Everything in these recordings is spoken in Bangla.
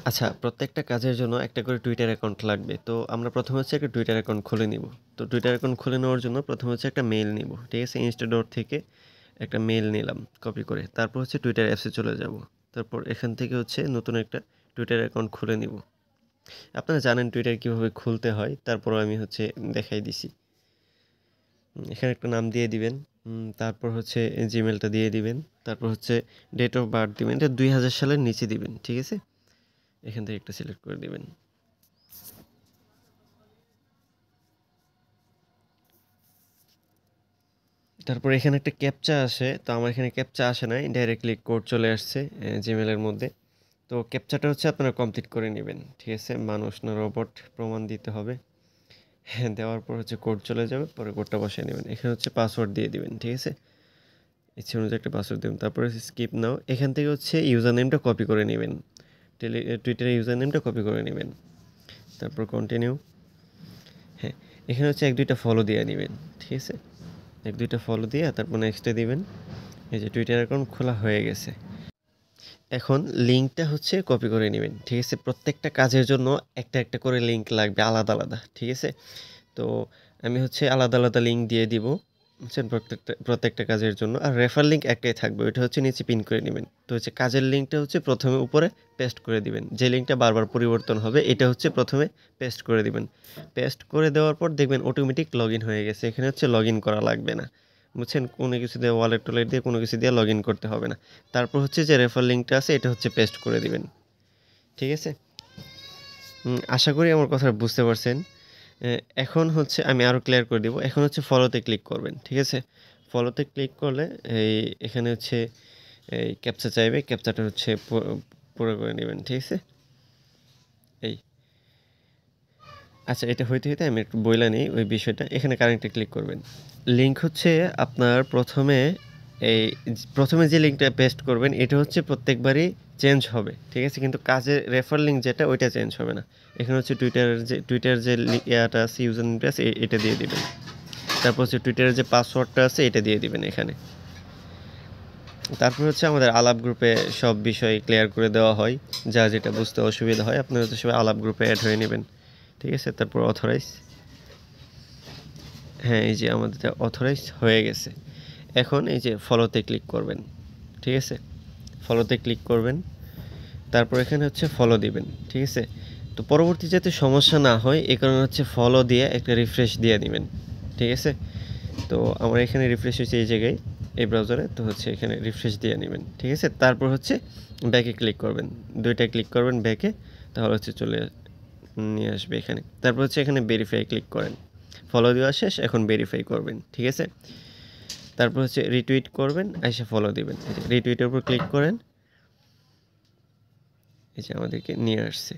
আচ্ছা, প্রত্যেকটা কাজের জন্য একটা করে টুইটার অ্যাকাউন্ট লাগবে। তো আমরা প্রথমে হচ্ছে একটা টুইটার অ্যাকাউন্ট খুলে নিব। তো টুইটার অ্যাকাউন্ট খুলে নেওয়ার জন্য প্রথমে হচ্ছে একটা মেইল নিব। ঠিক আছে? ইনস্টাডট থেকে একটা মেইল নিলাম কপি করে। তারপর হচ্ছে টুইটার অ্যাপসে চলে যাব। তারপর এখান থেকে হচ্ছে নতুন একটা টুইটার অ্যাকাউন্ট খুলে নিব। আপনারা জানেন টুইটার কিভাবে খুলতে হয়, তারপরও আমি হচ্ছে দেখাই দিছি। এখানে একটা নাম দিয়ে দিবেন। তারপর হচ্ছে জিমেলটা দিয়ে দিবেন। তারপর হচ্ছে ডেট অফ বার্থ দিবেন। এটা 2000 সালের নিচে দিবেন। ঠিক আছে? এখান থেকে একটা সিলেক্ট করে দিবেন। তারপর এখানে একটা ক্যাপচা আসে, তো আমার এখানে ক্যাপচা আসে নাই, ডাইরেক্টলি কোড চলে আসছে জিমেলের মধ্যে। তো ক্যাপচাটা হচ্ছে আপনারা কমপ্লিট করে নেবেন। ঠিক আছে? মানুষ না রোবট প্রমাণ দিতে হবে। হ্যাঁ, দেওয়ার পর হচ্ছে কোড চলে যাবে, পরে কোডটা বসিয়ে নেবেন। এখানে হচ্ছে পাসওয়ার্ড দিয়ে দিবেন। ঠিক আছে? ইচ্ছে অনুযায়ী একটা পাসওয়ার্ড দেবেন। তারপরে হচ্ছে স্কিপ নাও। এখান থেকে হচ্ছে ইউজার নেমটা কপি করে নেবেন। টুইটারের ইউজার নেমটা কপি করে নেবেন। তারপর কন্টিনিউ। হ্যাঁ, এখানে হচ্ছে 1-2টা ফলো দিয়ে নেবেন। ঠিক আছে? 1-2টা ফলো দিয়ে তারপর নেক্সটে দিবেন। এই যে টুইটার অ্যাকাউন্ট খোলা হয়ে গেছে। এখন লিঙ্কটা হচ্ছে কপি করে নেবেন। ঠিক আছে? প্রত্যেকটা কাজের জন্য একটা একটা করে লিঙ্ক লাগবে আলাদা আলাদা। ঠিক আছে? তো আমি হচ্ছে আলাদা আলাদা লিঙ্ক দিয়ে দিব, বুঝছেন? প্রত্যেকটা কাজের জন্য। আর রেফার লিঙ্ক একটাই থাকবে, ওইটা হচ্ছে নিচে পিন করে নেবেন। তো হচ্ছে কাজের লিঙ্কটা হচ্ছে প্রথমে উপরে পেস্ট করে দিবেন। যে লিঙ্কটা বারবার পরিবর্তন হবে এটা হচ্ছে প্রথমে পেস্ট করে দিবেন। পেস্ট করে দেওয়ার পর দেখবেন অটোমেটিক লগ ইন হয়ে গেছে। এখানে হচ্ছে লগ ইন করা লাগবে না, বুঝছেন? কোনো কিছু দিয়ে ওয়ালেট টোয়ালেট দিয়ে কোনো কিছু দিয়ে লগ ইন করতে হবে না। তারপর হচ্ছে যে রেফার লিঙ্কটা আছে এটা হচ্ছে পেস্ট করে দিবেন। ঠিক আছে? আশা করি আমার কথা বুঝতে পারছেন। এখন হচ্ছে আমি আরও ক্লিয়ার করে দিব। এখন হচ্ছে ফলোতে ক্লিক করবেন। ঠিক আছে? ফলোতে ক্লিক করলে এখানে হচ্ছে এই ক্যাপচা চাইবে। ক্যাপচাটা হচ্ছে পুরো করে নেবেন। ঠিক আছে? এই আচ্ছা, এটা হইতে হইতে আমি একটু বইলা নিই ওই বিষয়টা। এখানে কারেন্টে ক্লিক করবেন। লিঙ্ক হচ্ছে আপনার প্রথমে যে লিঙ্কটা পেস্ট করবেন এটা হচ্ছে প্রত্যেকবারই চেঞ্জ হবে। ঠিক আছে? কিন্তু কাজের রেফার লিঙ্ক যেটা ওইটা চেঞ্জ হবে না। এখানে হচ্ছে টুইটারের যে ইয়াটা আছে, ইউজার নেমটা আছে, এটা দিয়ে দিবেন। তারপর হচ্ছে টুইটারের যে পাসওয়ার্ডটা আছে এটা দিয়ে দিবেন এখানে। তারপর হচ্ছে আমাদের আলাপ গ্রুপে সব বিষয় ক্লিয়ার করে দেওয়া হয়। যা যেটা বুঝতে অসুবিধা হয় আপনারা হচ্ছে সবাই আলাপ গ্রুপে অ্যাড হয়ে নেবেন। ঠিক আছে? তারপর অথরাইজ। হ্যাঁ, এই যে আমাদের অথরাইজ হয়ে গেছে। এখন এই যে ফলোতে ক্লিক করবেন। ঠিক আছে? ফলোতে ক্লিক করবেন। তারপর এখানে হচ্ছে ফলো দিবেন। ঠিক আছে? তো পরবর্তী যাতে সমস্যা না হয় এ কারণে হচ্ছে ফলো দিয়ে একটা রিফ্রেশ দিয়ে দিবেন। ঠিক আছে? তো আমার এখানে রিফ্রেশ হচ্ছে এই জায়গায়, এই ব্রাউজারে। তো হচ্ছে এখানে রিফ্রেশ দিয়ে নেবেন। ঠিক আছে? তারপর হচ্ছে ব্যাকে ক্লিক করবেন। 2টা ক্লিক করবেন ব্যাকে, তাহলে হচ্ছে নিয়ে আসবে এখানে। তারপর হচ্ছে এখানে ভেরিফাই ক্লিক করেন। ফলো দেওয়া শেষ, এখন ভেরিফাই করবেন। ঠিক আছে? তারপর হচ্ছে রিটুইট করবেন, এসে ফলো দিবেন। রিটুইটের উপর ক্লিক করেন, এই যে আমাদেরকে নিয়ে আসছে।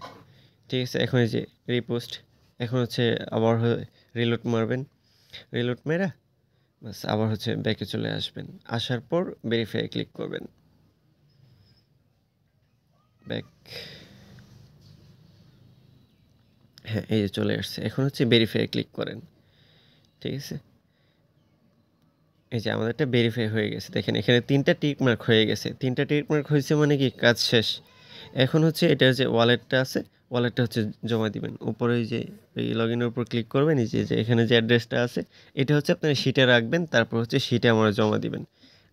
ঠিক আছে? এখন এই যে রিপোস্ট। এখন হচ্ছে আবার রিলোড মারবেন। রিলোড মেরা বাস আবার হচ্ছে ব্যাকে চলে আসবেন। আসার পর ভেরিফাই ক্লিক করবেন। ব্যাক। হ্যাঁ, এই যে চলে আসছে। এখন হচ্ছে ভেরিফাই ক্লিক করেন। ঠিক আছে? এই যে আমাদেরটা ভেরিফাই হয়ে গেছে। দেখেন এখানে 3টা টিক মার্ক হয়ে গেছে। 3টা টিক মার্ক হয়েছে মানে কি কাজ শেষ। এখন হচ্ছে এটার যে ওয়ালেটটা আছে, ওয়ালেটটা হচ্ছে জমা দিবেন। উপরে এই যে এই লগইনের উপর ক্লিক করবেন, এই যে এখানে যে অ্যাড্রেসটা আছে এটা হচ্ছে আপনারা শিটে রাখবেন। তারপর হচ্ছে শিটে আমরা জমা দিবেন।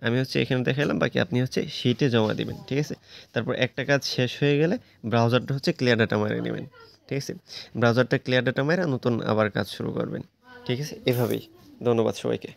আমি হচ্ছে এখানে দেখালাম, বাকি আপনি হচ্ছে শিটে জমা দিবেন। ঠিক আছে? তারপর একটা কাজ শেষ হয়ে গেলে ব্রাউজারটা হচ্ছে ক্লিয়ার ডাটা মারিয়ে নেবেন। ঠিক আছে? ব্রাউজারটা ক্লিয়ার ডাটা মাইরা নতুন আবার কাজ শুরু করবেন। ঠিক আছে? এভাবেই। ধন্যবাদ সবাইকে।